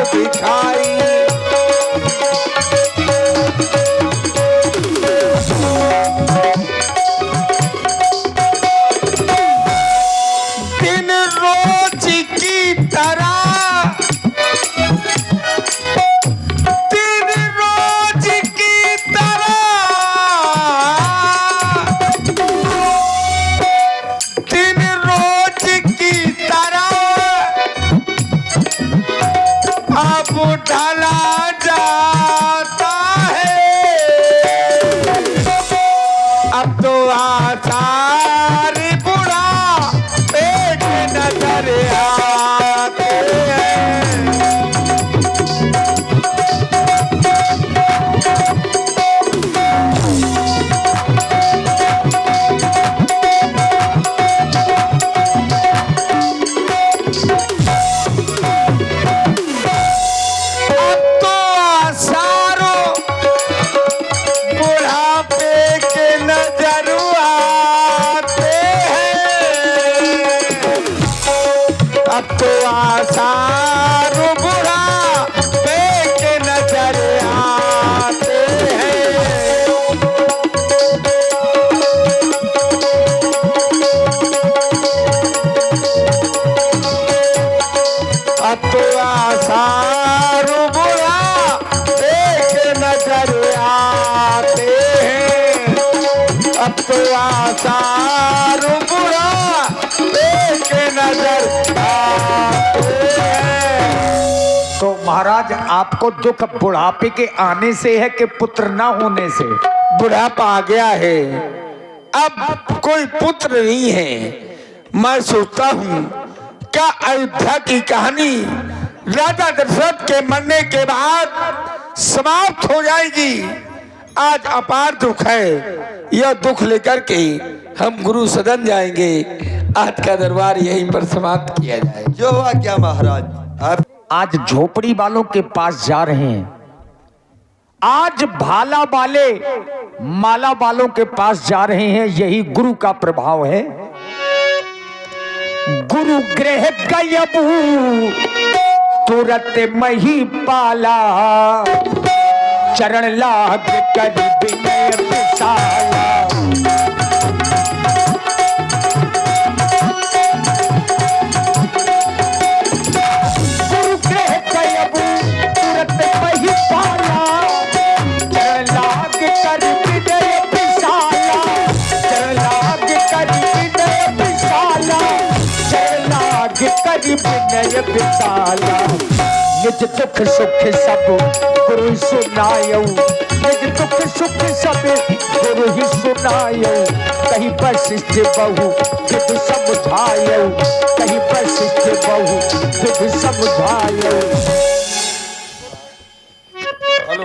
दिखाई। दिन रोज की तरह, दिन रोज की तरह, दिन रोज की तरह अब ढला जाता है। अब तो आसार बुढ़ा एक नजर आते हैं। अब तो आसारों बुढ़ापे के नजर आते हैं। अब तो आसारों बुढ़ापे के नजर आते हैं। अब तो आसारों बुढ़ापे के नजर आते हैं। अब तो आसारों बुढ़ापे के नजर आते हैं। तो महाराज आपको दुख बुढ़ापे के आने से है कि पुत्र न होने से? बुढ़ापा आ गया है, अब कोई पुत्र नहीं है। मैं सोचता हूँ क्या अयोध्या की कहानी राजा दशरथ के मरने के बाद समाप्त हो जाएगी। आज अपार दुख है, यह दुख लेकर के हम गुरु सदन जाएंगे। आज का दरबार यहीं पर समाप्त किया जाए। जो हुआ क्या महाराज? आप आज झोपड़ी वालों के पास जा रहे हैं, आज भाला वाले माला वालों के पास जा रहे हैं। यही गुरु का प्रभाव है। गुरु गृह गयबू तुरत मही पाला, चरण लाग कर विनय विशाला। गुरु गृह गयबू तुरत मही पाला, चरण लाग कर विनय विशाला। चरण लाग कर विनय विशाला, चरण लाग कर विनय विशाला। निज दुख सुख सब गुरु ही सुनायो, निज दुख सुख सब गुरु ही सुनायो। कहीं वशिष्ठ बहु विधि समझायो, कहीं वशिष्ठ बहु विधि समझायो। हेलो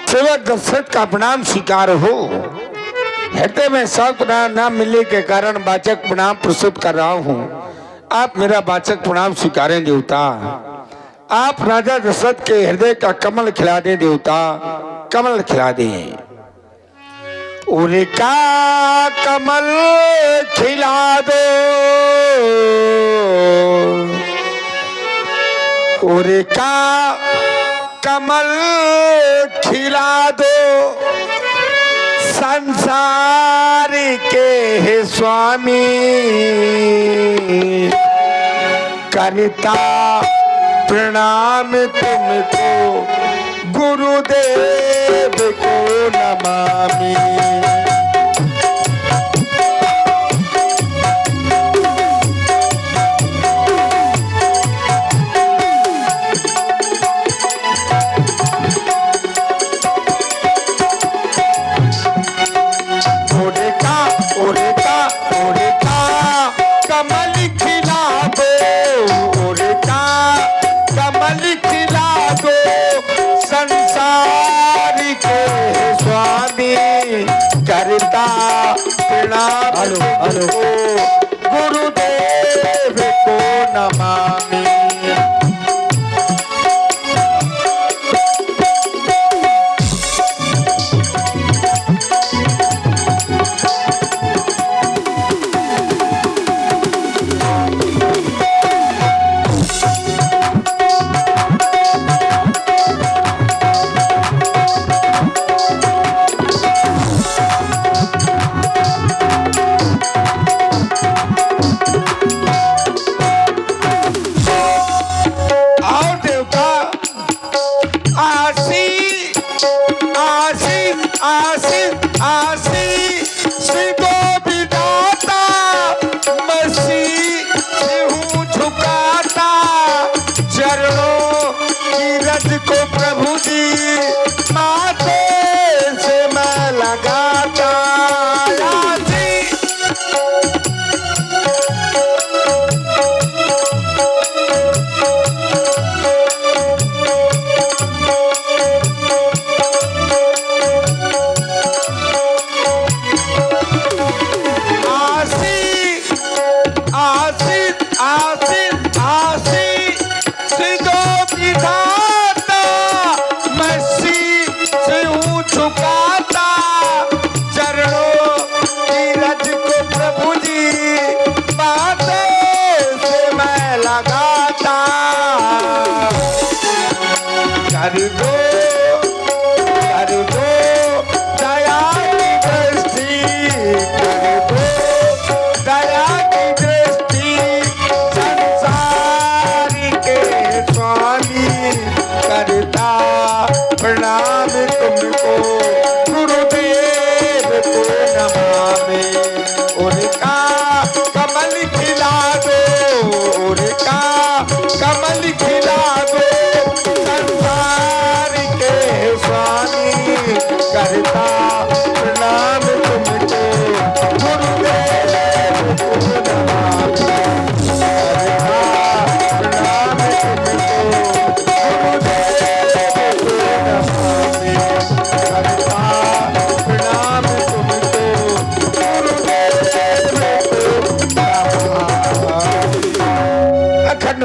सेवक दशरथ का प्रणाम स्वीकार हो। हृदय में सब न मिलने के कारण वाचक प्रणाम प्रस्तुत कर रहा हूँ। आप मेरा वाचक प्रणाम स्वीकारें देवता। आप राजा दशरथ के हृदय का कमल खिला दे देवता, कमल खिला दे। उनका कमल खिला दो, उनका कमल खिला दो। संसार के है स्वामी, करता प्रणाम तुमको, गुरुदेव को नमामि। कमल खिला दो, उनका कमल खिला दो। संसार के स्वामी, करता प्रणाम तुमको, गुरुदेव को नमामि। आशीष आशीष दो विधाता, मसीह से हूँ झुकाता, चरणों की रज को प्रभु जी माथे से मैं लगाता।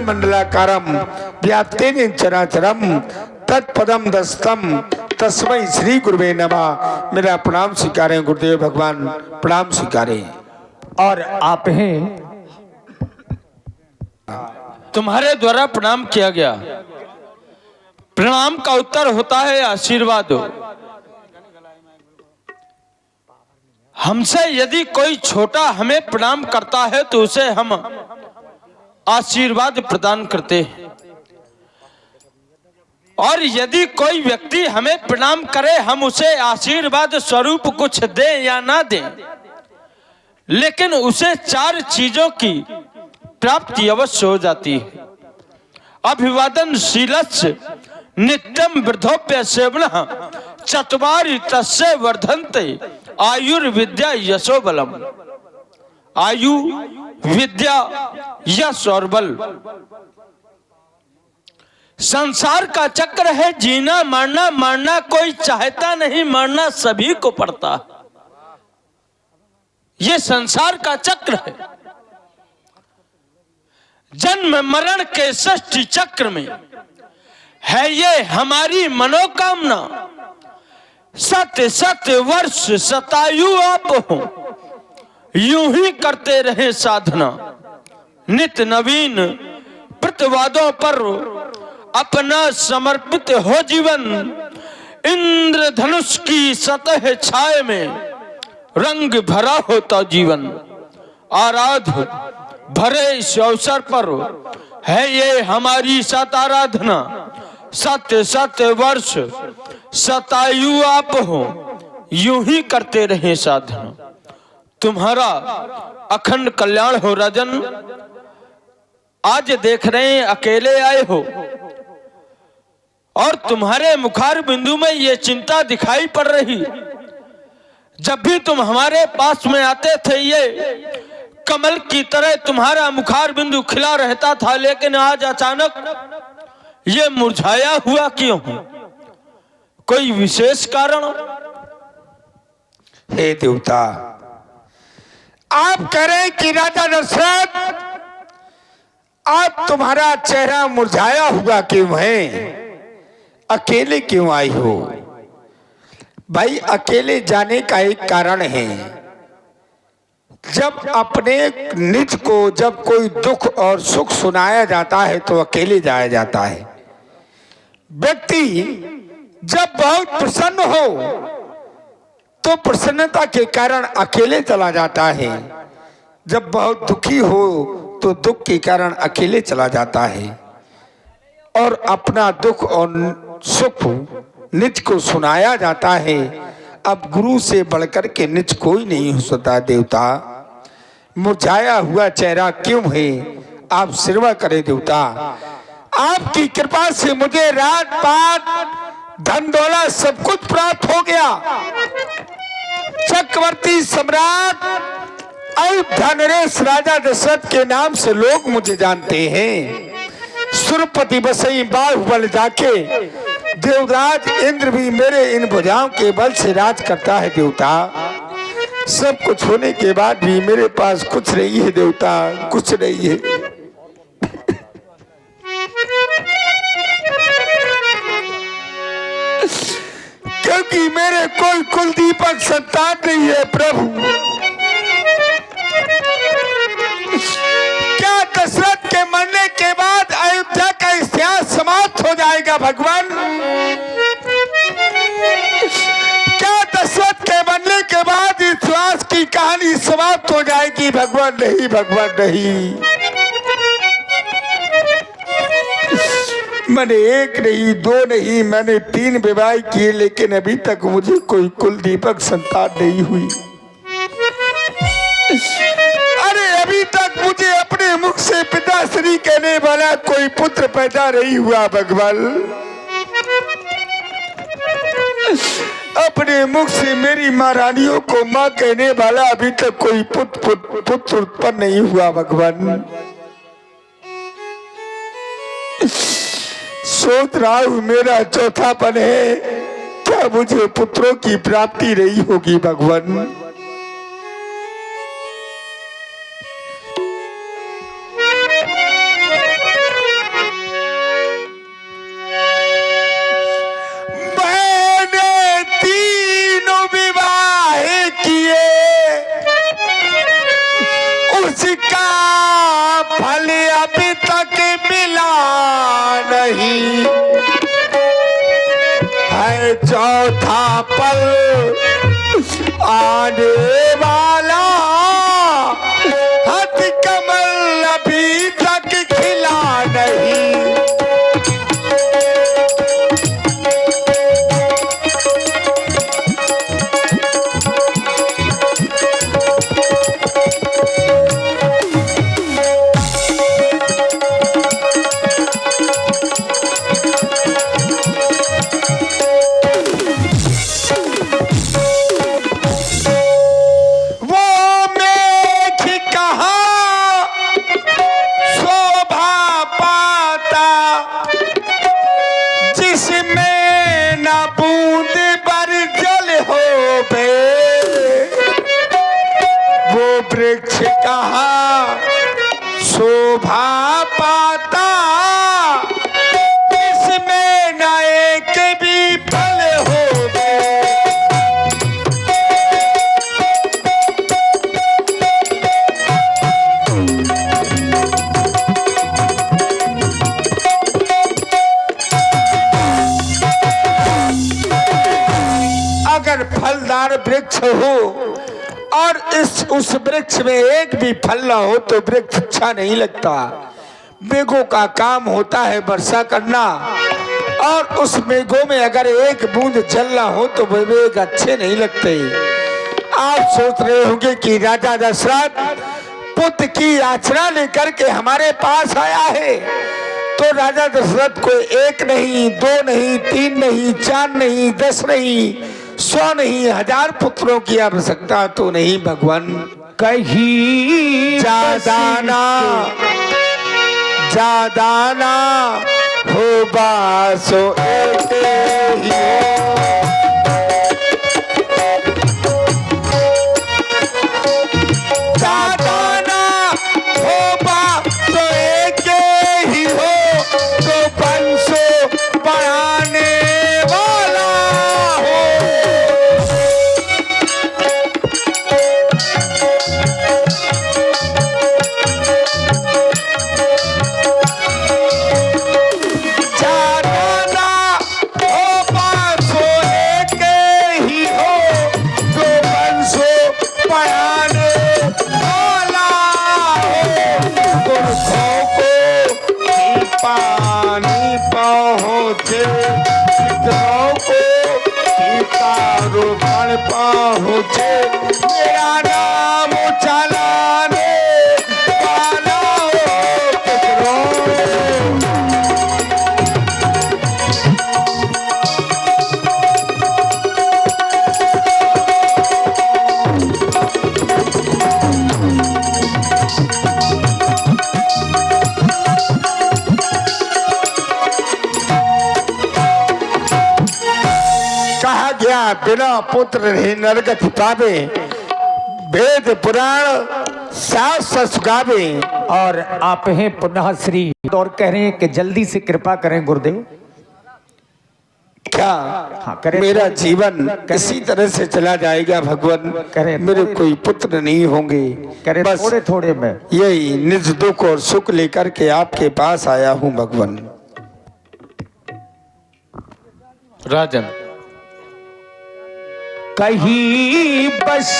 मंडलाकारम व्याप्तेन चराचरम तत्पदम दस्तम तस्मै श्री गुरुवे नमः। मेरा प्रणाम स्वीकारें गुरुदेव भगवान, प्रणाम स्वीकारें। और आप हैं, तुम्हारे द्वारा प्रणाम किया गया। प्रणाम का उत्तर होता है आशीर्वाद। हमसे यदि कोई छोटा हमें प्रणाम करता है तो उसे हम आशीर्वाद प्रदान करते हैं, और यदि कोई व्यक्ति हमें प्रणाम करे हम उसे आशीर्वाद स्वरूप कुछ दें या ना दें, लेकिन उसे 4 चीजों की प्राप्ति अवश्य हो जाती है। अभिवादन शीलस्य नित्यम वृद्धोप्य सेवनः चत्वारि तस्य वर्धन्ते आयुर्विद्या यशो बलम। आयु, विद्या, यश और बल संसार का चक्र है। जीना मरना, मरना कोई चाहता नहीं, मरना सभी को पड़ता है। ये संसार का चक्र है। जन्म मरण के षष्ठी चक्र में है ये हमारी मनोकामना। सत्य सत्य वर्ष शतायु आप हो, यूं ही करते रहे साधना। नित नवीन प्रतिवादों पर अपना समर्पित हो जीवन। इंद्रधनुष की सतह छाए में रंग भरा होता जीवन। आराध भरे इस अवसर पर है ये हमारी सत आराधना। सत्य सत्य वर्ष शतायु आप हो, यूं ही करते रहे साधना। तुम्हारा अखंड कल्याण हो राजन। आज देख रहे हैं अकेले आए हो, और तुम्हारे मुखार बिंदु में ये चिंता दिखाई पड़ रही। जब भी तुम हमारे पास में आते थे ये कमल की तरह तुम्हारा मुखार बिंदु खिला रहता था, लेकिन आज अचानक ये मुरझाया हुआ क्यों है? कोई विशेष कारण? हे देवता, आप कह रहे कि राजा दशरथ आप तुम्हारा चेहरा मुरझाया हुआ क्यों है? अकेले क्यों आई हो? भाई अकेले जाने का एक कारण है। जब अपने निज को जब कोई दुख और सुख सुनाया जाता है तो अकेले जाया जाता है। व्यक्ति जब बहुत प्रसन्न हो तो प्रसन्नता के कारण अकेले चला जाता है। जब बहुत दुखी हो तो दुख के कारण अकेले चला जाता है, और अपना दुख और सुख निज को सुनाया जाता है। अब गुरु से बढ़कर के निज कोई नहीं हो सकता देवता। मुरझाया हुआ चेहरा क्यों है, आप सेवा करें देवता। आपकी कृपा से मुझे रात पात धन दौलत सब कुछ प्राप्त हो गया। चक्रवर्ती सम्राट अयोध्या नरेश राजा दशरथ के नाम से लोग मुझे जानते हैं। सुरपति बसई बाहुबल जाके देवराज इंद्र भी मेरे इन भुजाओं के बल से राज करता है देवता। सब कुछ होने के बाद भी मेरे पास कुछ नहीं है देवता, कुछ नहीं है। क्योंकि मेरे कोई कुलदीपक संतान नहीं है प्रभु। क्या दशरथ के मरने के बाद अयोध्या का इतिहास समाप्त हो जाएगा भगवान? क्या दशरथ के मरने के बाद इतिहास की कहानी समाप्त हो जाएगी भगवान? नहीं भगवान नहीं। मैंने एक नहीं, दो नहीं, मैंने 3 विवाह किए, लेकिन अभी तक मुझे कोई कुलदीपक संतान नहीं हुई। अरे अभी तक मुझे अपने मुख से पिताश्री कहने वाला कोई पुत्र पैदा नहीं हुआ भगवान। अपने मुख से मेरी महारानियों को माँ कहने वाला अभी तक कोई पुत्र उत्पन्न नहीं हुआ भगवान। सोच रहा हूं मेरा चौथापन है, क्या मुझे पुत्रों की प्राप्ति नहीं होगी भगवान? मैंने 3 विवाह किए, उसका फल अभी तक मिला नहीं है। चौथा पल आने वाला, हथ कमल अभी तक खिला नहीं। वृक्ष कहाँ शोभा पाता, इसमें न एक भी फल होवे। अगर फलदार वृक्ष हो और उस वृक्ष में एक भी फल ना हो तो वृक्ष अच्छा नहीं लगता। मेघों का काम होता है वर्षा करना, और उस मेघों में अगर एक बूंद जल ना हो तो वे मेघ अच्छे नहीं लगते। आप सोच रहे होंगे कि राजा दशरथ पुत्र की याचना लेकर के हमारे पास आया है, तो राजा दशरथ को 1 नहीं, 2 नहीं, 3 नहीं, 4 नहीं, 10 नहीं, 100 नहीं, 1000 पुत्रों की आवश्यकता तो नहीं भगवान। कहीं ज्यादा ना हो बासो एक ही हो। ज्यादा ना हो बासो एक ही हो, तो 500 बढ़ाने वाला हो। ज्यादा ना हो 500 मुझे मेरा नाम चलाने वाला हो किधरो। कहा गया बिना पुत्र नहीं नरगति पावे, वेद पुराण शास्त्र सुगावे। और आप हैं पुनः श्री और कह रहे हैं कि जल्दी से कृपा करें गुरुदेव। क्या हाँ, करें। मेरा जीवन इसी तरह से चला जाएगा भगवान? करें। मेरे कोई पुत्र नहीं होंगे, करें बस थोड़े थोड़े में। यही निज दुख और सुख लेकर के आपके पास आया हूँ भगवान। राजन कहीं बस